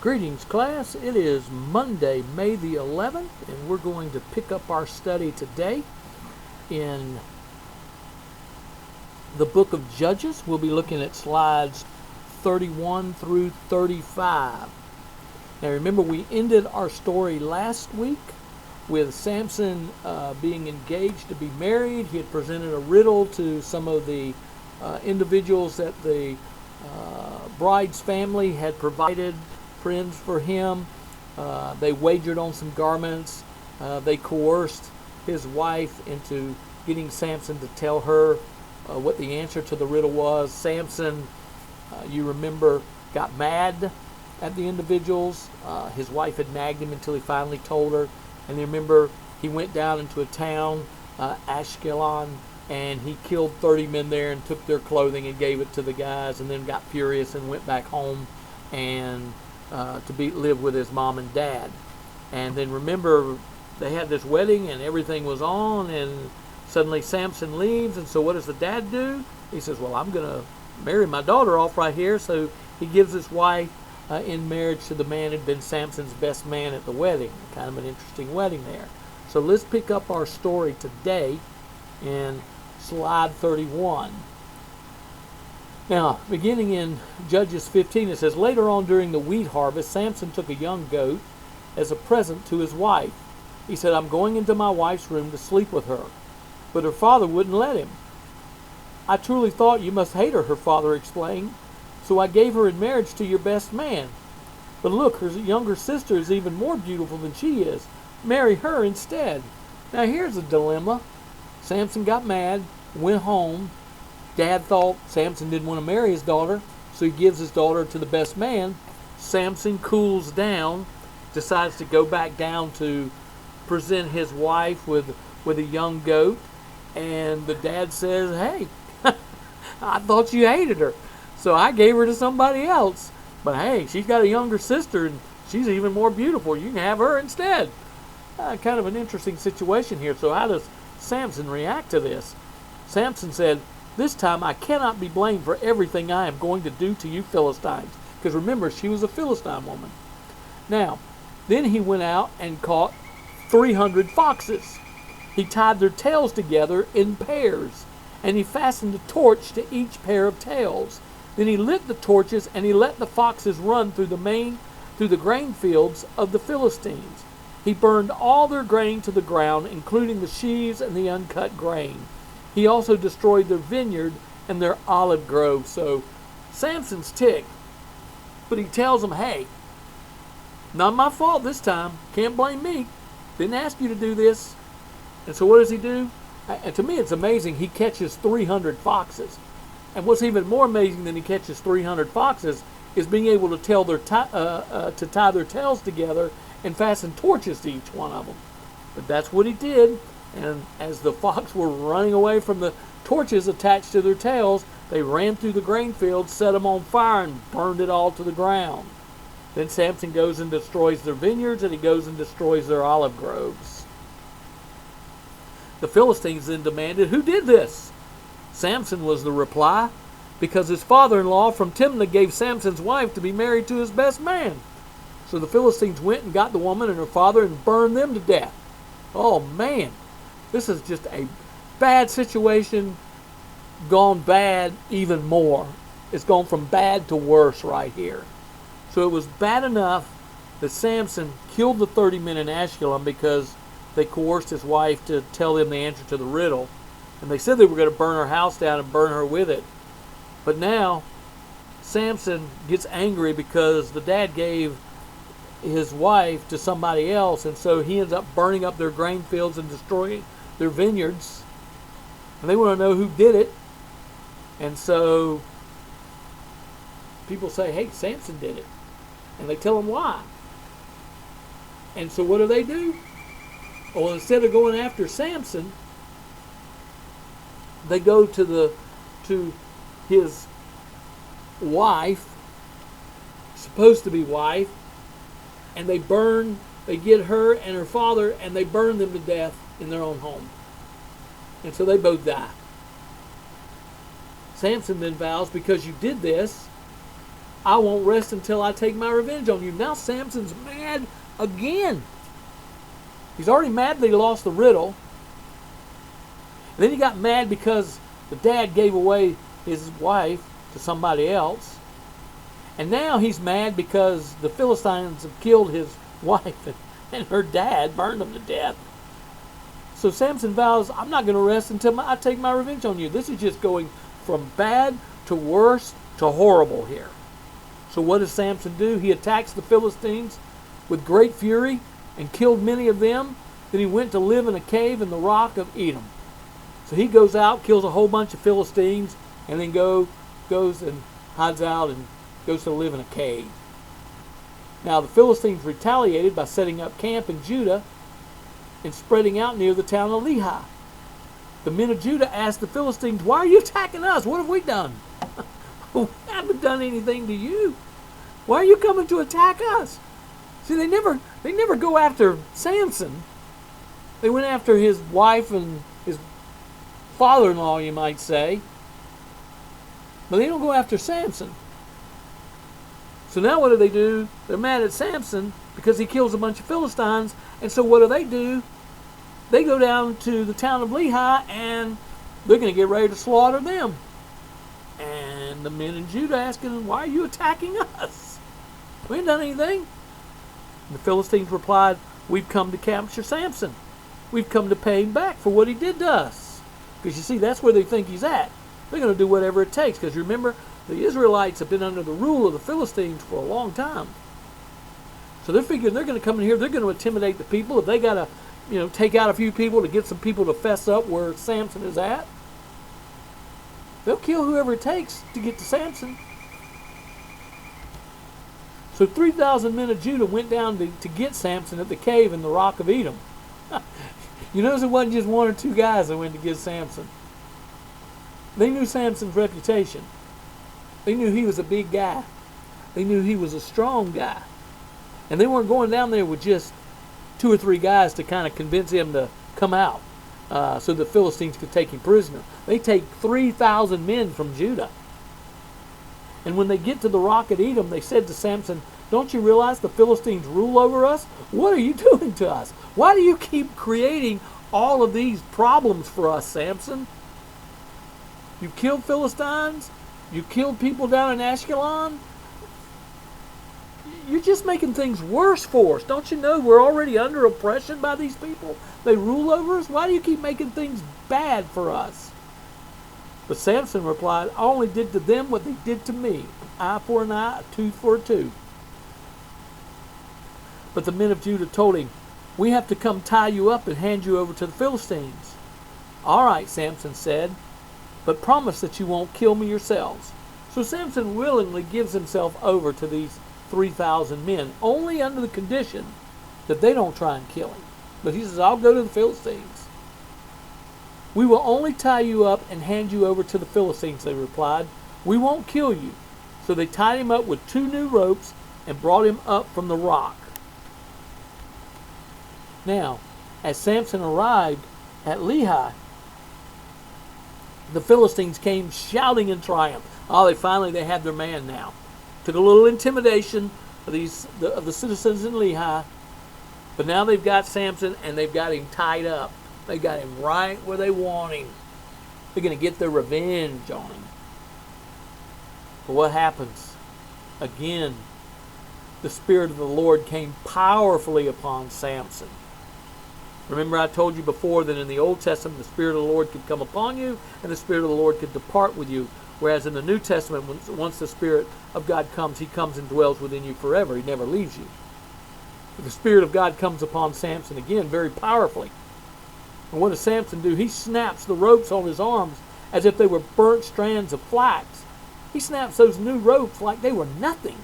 Greetings, class. It is Monday, May the 11th, and we're going to pick up our study today in the book of Judges. We'll be looking at slides 31 through 35. Now remember, we ended our story last week with Samson being engaged to be married. He had presented a riddle to some of the individuals that the bride's family had provided friends for him. They wagered on some garments. They coerced his wife into getting Samson to tell her what the answer to the riddle was. Samson, you remember, got mad at the individuals. His wife had nagged him until he finally told her. And you remember, he went down into a town, Ashkelon, and he killed 30 men there and took their clothing and gave it to the guys, and then got furious and went back home and live with his mom and dad. And then remember, they had this wedding and everything was on, and suddenly Samson leaves. And so what does the dad do? He says, well, I'm going to marry my daughter off right here. So he gives his wife in marriage to the man who had been Samson's best man at the wedding. Kind of an interesting wedding there. So let's pick up our story today in slide 31. Now, beginning in Judges 15, it says, later on during the wheat harvest, Samson took a young goat as a present to his wife. He said, I'm going into my wife's room to sleep with her. But her father wouldn't let him. I truly thought you must hate her father explained. So I gave her in marriage to your best man. But look, her younger sister is even more beautiful than she is. Marry her instead. Now here's a dilemma. Samson got mad, went home. Dad thought Samson didn't want to marry his daughter, so he gives his daughter to the best man. Samson cools down, decides to go back down to present his wife with a young goat, and the dad says, hey, I thought you hated her, so I gave her to somebody else. But hey, she's got a younger sister, and she's even more beautiful. You can have her instead. Kind of an interesting situation here. So how does Samson react to this? Samson said, this time I cannot be blamed for everything I am going to do to you Philistines. Because remember, she was a Philistine woman. Now, then he went out and caught 300 foxes. He tied their tails together in pairs, and he fastened a torch to each pair of tails. Then he lit the torches, and he let the foxes run through the grain fields of the Philistines. He burned all their grain to the ground, including the sheaves and the uncut grain. He also destroyed their vineyard and their olive grove. So Samson's ticked, but he tells them, hey, not my fault this time. Can't blame me. Didn't ask you to do this. And so what does he do? And to me, it's amazing. He catches 300 foxes. And what's even more amazing than he catches 300 foxes is being able to tie their tails together and fasten torches to each one of them. But that's what he did. And as the fox were running away from the torches attached to their tails, they ran through the grain fields, set them on fire, and burned it all to the ground. Then Samson goes and destroys their vineyards, and he goes and destroys their olive groves. The Philistines then demanded, who did this? Samson was the reply, because his father-in-law from Timnah gave Samson's wife to be married to his best man. So the Philistines went and got the woman and her father and burned them to death. Oh man, this is just a bad situation gone bad even more. It's gone from bad to worse right here. So it was bad enough that Samson killed the 30 men in Ashkelon because they coerced his wife to tell them the answer to the riddle. And they said they were going to burn her house down and burn her with it. But now Samson gets angry because the dad gave his wife to somebody else, and so he ends up burning up their grain fields and destroying their vineyards. And they want to know who did it. And so people say, hey, Samson did it. And they tell him why. And so what do? Well, instead of going after Samson, they go to his wife, supposed to be wife, and they get her and her father, and they burn them to death in their own home. And so they both die. Samson then vows, because you did this, I won't rest until I take my revenge on you. Now Samson's mad again. He's already mad that he lost the riddle. And then he got mad because the dad gave away his wife to somebody else. And now he's mad because the Philistines have killed his wife and her dad, burned them to death. So Samson vows, I'm not going to rest until I take my revenge on you. This is just going from bad to worse to horrible here. So what does Samson do? He attacks the Philistines with great fury and killed many of them. Then he went to live in a cave in the rock of Edom. So he goes out, kills a whole bunch of Philistines, and then goes and hides out and goes to live in a cave. Now the Philistines retaliated by setting up camp in Judah and spreading out near the town of Lehi. The men of Judah asked the Philistines, why are you attacking us? What have we done? We haven't done anything to you. Why are you coming to attack us? See, they never go after Samson. They went after his wife and his father-in-law, you might say. But they don't go after Samson. So now what do? They're mad at Samson because he kills a bunch of Philistines. And so what do? They go down to the town of Lehi and they're going to get ready to slaughter them. And the men in Judah asking, why are you attacking us? We ain't done anything. And the Philistines replied, we've come to capture Samson. We've come to pay him back for what he did to us. Because you see, that's where they think he's at. They're going to do whatever it takes. Because remember, the Israelites have been under the rule of the Philistines for a long time. So they're figuring they're going to come in here, they're going to intimidate the people. If they got to, take out a few people to get some people to fess up where Samson is at, they'll kill whoever it takes to get to Samson. So 3,000 men of Judah went down to get Samson at the cave in the rock of Edom. You notice it wasn't just one or two guys that went to get Samson. They knew Samson's reputation. They knew he was a big guy. They knew he was a strong guy. And they weren't going down there with just 2 or 3 guys to kind of convince him to come out so the Philistines could take him prisoner. They take 3,000 men from Judah. And when they get to the rock at Edom, they said to Samson, don't you realize the Philistines rule over us? What are you doing to us? Why do you keep creating all of these problems for us, Samson? You killed Philistines. You killed people down in Ashkelon. You're just making things worse for us. Don't you know we're already under oppression by these people? They rule over us. Why do you keep making things bad for us? But Samson replied, I only did to them what they did to me. An eye for an eye, a tooth for a tooth. But the men of Judah told him, we have to come tie you up and hand you over to the Philistines. All right, Samson said, but promise that you won't kill me yourselves. So Samson willingly gives himself over to these 3,000 men, only under the condition that they don't try and kill him. But he says, I'll go to the Philistines. We will only tie you up and hand you over to the Philistines, they replied. We won't kill you. So they tied him up with 2 new ropes and brought him up from the rock. Now, as Samson arrived at Lehi, the Philistines came shouting in triumph. Oh, they had their man now. Took a little intimidation of the citizens in Lehi, but now they've got Samson and they've got him tied up. They got him right where they want him. They're going to get their revenge on him. But what happens? Again, the Spirit of the Lord came powerfully upon Samson. Remember, I told you before that in the Old Testament, the Spirit of the Lord could come upon you and the Spirit of the Lord could depart with you. Whereas in the New Testament, once the Spirit of God comes, He comes and dwells within you forever. He never leaves you. But the Spirit of God comes upon Samson again very powerfully. And what does Samson do? He snaps the ropes on his arms as if they were burnt strands of flax. He snaps those new ropes like they were nothing.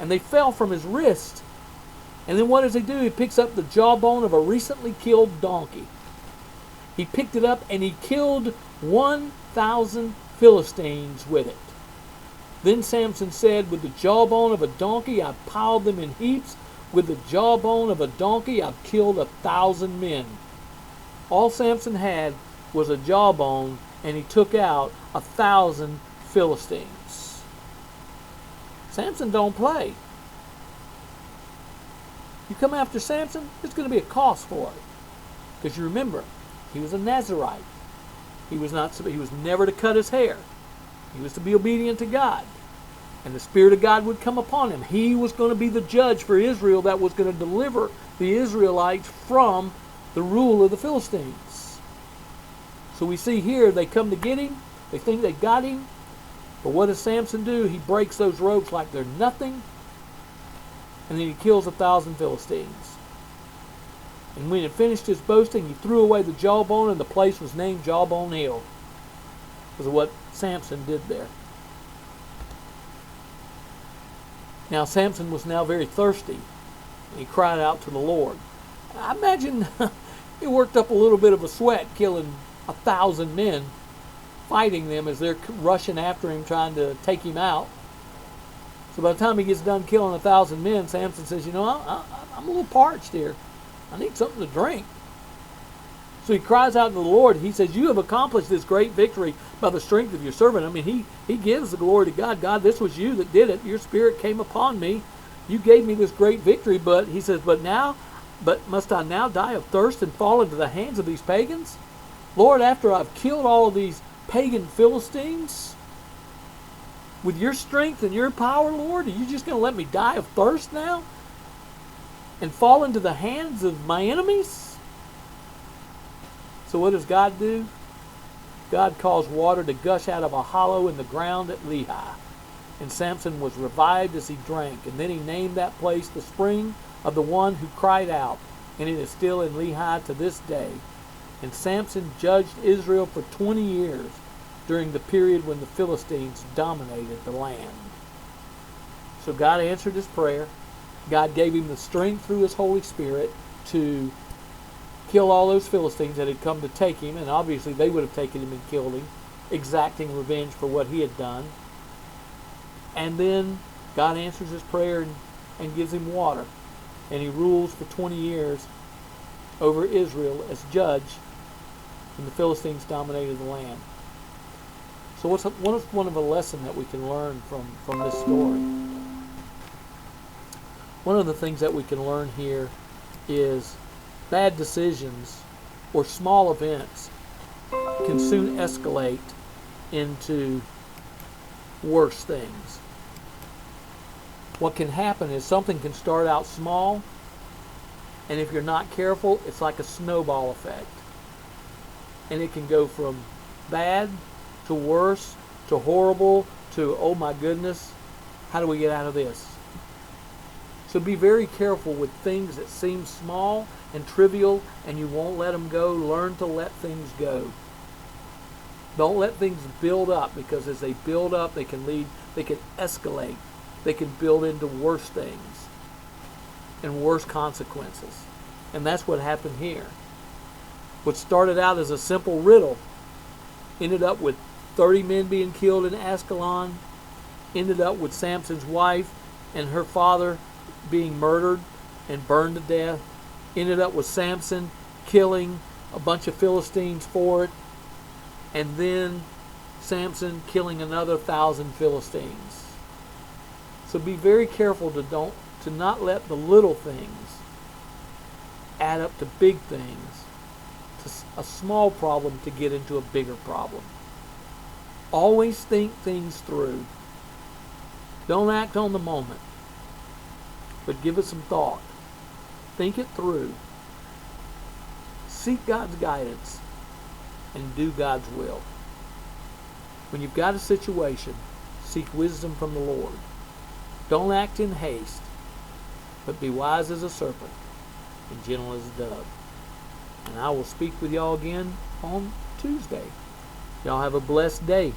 And they fell from his wrist. And then what does he do? He picks up the jawbone of a recently killed donkey. He picked it up and he killed 1,000 Philistines with it. Then Samson said, with the jawbone of a donkey, I've piled them in heaps. With the jawbone of a donkey, I've killed 1,000 men. All Samson had was a jawbone, and he took out 1,000 Philistines. Samson don't play. You come after Samson, there's going to be a cost for it. Because you remember, he was a Nazirite. He was never to cut his hair. He was to be obedient to God. And the Spirit of God would come upon him. He was going to be the judge for Israel that was going to deliver the Israelites from the rule of the Philistines. So we see here, they come to get him. They think they got him. But what does Samson do? He breaks those ropes like they're nothing. And then he kills 1,000 Philistines. And when he finished his boasting, he threw away the jawbone, and the place was named Jawbone Hill. Because of what Samson did there. Now Samson was now very thirsty. And he cried out to the Lord. I imagine he worked up a little bit of a sweat killing 1,000 men, fighting them as they're rushing after him, trying to take him out. So by the time he gets done killing 1,000 men, Samson says, I'm a little parched here. I need something to drink. So he cries out to the Lord. He says, you have accomplished this great victory by the strength of your servant. I mean, he gives the glory to God. God, this was you that did it. Your Spirit came upon me. You gave me this great victory. But he says, but must I now die of thirst and fall into the hands of these pagans? Lord, after I've killed all of these pagan Philistines, with your strength and your power, Lord, are you just going to let me die of thirst now? And fall into the hands of my enemies? So what does God do? God caused water to gush out of a hollow in the ground at Lehi. And Samson was revived as he drank. And then he named that place the spring of the one who cried out. And it is still in Lehi to this day. And Samson judged Israel for 20 years during the period when the Philistines dominated the land. So God answered his prayer. God gave him the strength through his Holy Spirit to kill all those Philistines that had come to take him, and obviously they would have taken him and killed him, exacting revenge for what he had done. And then God answers his prayer and gives him water, and he rules for 20 years over Israel as judge when the Philistines dominated the land. So what's one of a lesson that we can learn from this story? One of the things that we can learn here is bad decisions or small events can soon escalate into worse things. What can happen is something can start out small, and if you're not careful, it's like a snowball effect. And it can go from bad to worse to horrible to, oh my goodness, how do we get out of this? So be very careful with things that seem small and trivial and you won't let them go. Learn to let things go. Don't let things build up, because as they build up, they can escalate. They can build into worse things and worse consequences. And that's what happened here. What started out as a simple riddle ended up with 30 men being killed in Ascalon, ended up with Samson's wife and her father being murdered and burned to death, ended up with Samson killing a bunch of Philistines for it, and then Samson killing another 1,000 Philistines. So be very careful to not let the little things add up to big things, to a small problem to get into a bigger problem. Always think things through. Don't act on the moment, but give it some thought. Think it through. Seek God's guidance and do God's will. When you've got a situation, seek wisdom from the Lord. Don't act in haste, but be wise as a serpent and gentle as a dove. And I will speak with y'all again on Tuesday. Y'all have a blessed day.